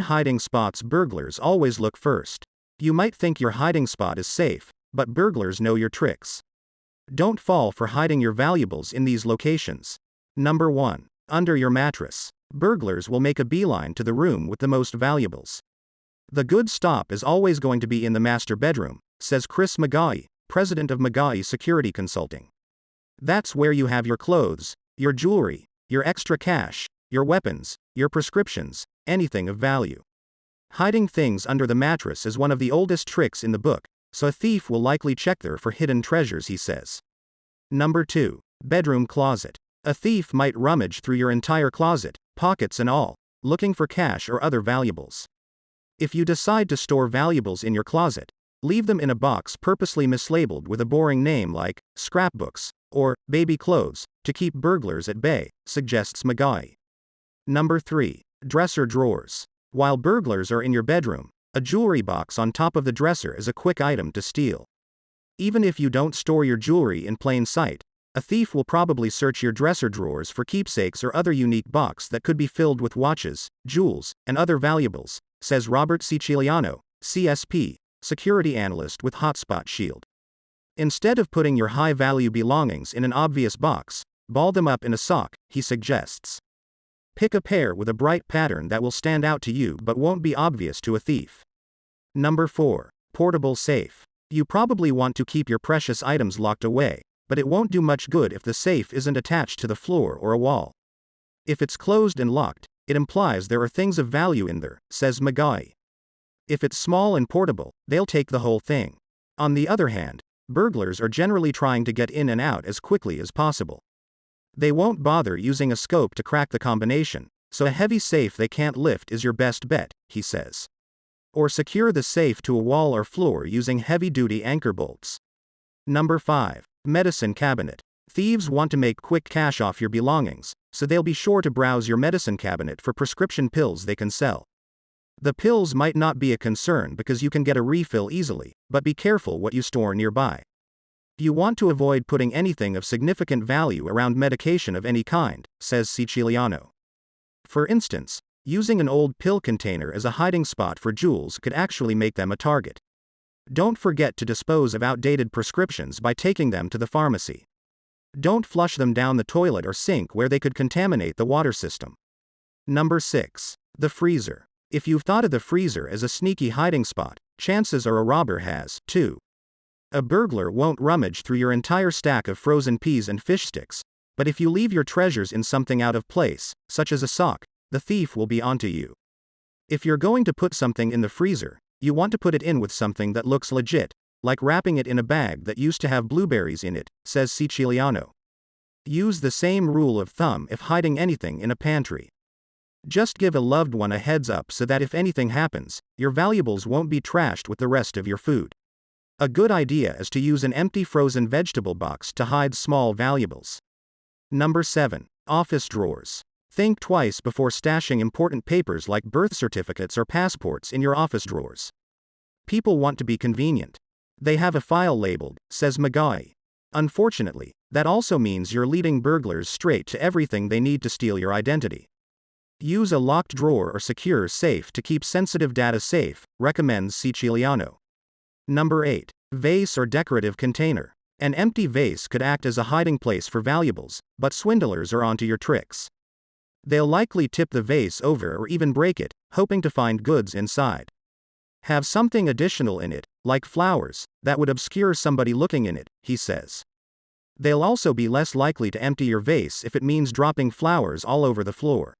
hiding spots burglars always look first. You might think your hiding spot is safe, but burglars know your tricks. Don't fall for hiding your valuables in these locations. Number 1. Under your mattress. Burglars will make a beeline to the room with the most valuables. The good stop is always going to be in the master bedroom, says Chris McGaughy, president of McGaughy Security Consulting. That's where you have your clothes, your jewelry, your extra cash, your weapons, your prescriptions, anything of value. Hiding things under the mattress is one of the oldest tricks in the book, so a thief will likely check there for hidden treasures, he says. Number 2. Bedroom closet. A thief might rummage through your entire closet, pockets and all, looking for cash or other valuables. If you decide to store valuables in your closet, leave them in a box purposely mislabeled with a boring name like scrapbooks or baby clothes to keep burglars at bay, suggests McGaughy. Number 3. Dresser drawers. While burglars are in your bedroom, a jewelry box on top of the dresser is a quick item to steal. Even if you don't store your jewelry in plain sight, a thief will probably search your dresser drawers for keepsakes or other unique box that could be filled with watches, jewels, and other valuables, says Robert Siciliano, CSP, security analyst with Hotspot Shield. Instead of putting your high-value belongings in an obvious box, ball them up in a sock, he suggests. Pick a pair with a bright pattern that will stand out to you but won't be obvious to a thief. Number 4. Portable safe. You probably want to keep your precious items locked away, but it won't do much good if the safe isn't attached to the floor or a wall. If it's closed and locked, it implies there are things of value in there, says McGaughy. If it's small and portable, they'll take the whole thing. On the other hand, burglars are generally trying to get in and out as quickly as possible. They won't bother using a scope to crack the combination, so a heavy safe they can't lift is your best bet, he says. Or secure the safe to a wall or floor using heavy-duty anchor bolts. Number 5. Medicine cabinet. Thieves want to make quick cash off your belongings, so they'll be sure to browse your medicine cabinet for prescription pills they can sell. The pills might not be a concern because you can get a refill easily, but be careful what you store nearby. You want to avoid putting anything of significant value around medication of any kind, says Siciliano. For instance, using an old pill container as a hiding spot for jewels could actually make them a target. Don't forget to dispose of outdated prescriptions by taking them to the pharmacy. Don't flush them down the toilet or sink where they could contaminate the water system. Number 6. The freezer. If you've thought of the freezer as a sneaky hiding spot, chances are a robber has, too. A burglar won't rummage through your entire stack of frozen peas and fish sticks, but if you leave your treasures in something out of place, such as a sock, the thief will be onto you. If you're going to put something in the freezer, you want to put it in with something that looks legit, like wrapping it in a bag that used to have blueberries in it, says Siciliano. Use the same rule of thumb if hiding anything in a pantry. Just give a loved one a heads up so that if anything happens, your valuables won't be trashed with the rest of your food. A good idea is to use an empty frozen vegetable box to hide small valuables. Number 7. Office drawers. Think twice before stashing important papers like birth certificates or passports in your office drawers. People want to be convenient. They have a file labeled, says McGaughy. Unfortunately, that also means you're leading burglars straight to everything they need to steal your identity. Use a locked drawer or secure safe to keep sensitive data safe, recommends Siciliano. Number 8. Vase or decorative container. An empty vase could act as a hiding place for valuables, but swindlers are onto your tricks. They'll likely tip the vase over or even break it, hoping to find goods inside. Have something additional in it, like flowers, that would obscure somebody looking in it, he says. They'll also be less likely to empty your vase if it means dropping flowers all over the floor.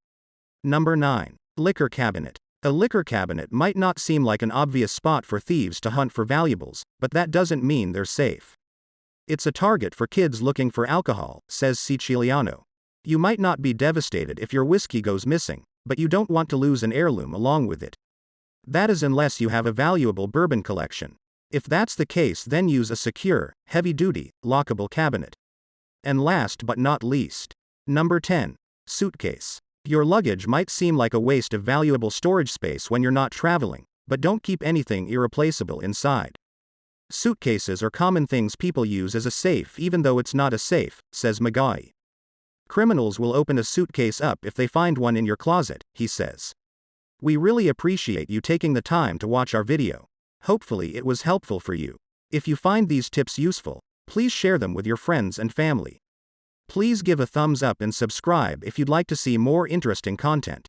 Number 9. Liquor cabinet. A liquor cabinet might not seem like an obvious spot for thieves to hunt for valuables, but that doesn't mean they're safe. It's a target for kids looking for alcohol, says Siciliano. You might not be devastated if your whiskey goes missing, but you don't want to lose an heirloom along with it. That is unless you have a valuable bourbon collection. If that's the case, then use a secure, heavy-duty, lockable cabinet. And last but not least, number 10. Suitcase. Your luggage might seem like a waste of valuable storage space when you're not traveling, but don't keep anything irreplaceable inside. Suitcases are common things people use as a safe even though it's not a safe, says McGaughy. Criminals will open a suitcase up if they find one in your closet, he says. We really appreciate you taking the time to watch our video. Hopefully it was helpful for you. If you find these tips useful, please share them with your friends and family. Please give a thumbs up and subscribe if you'd like to see more interesting content.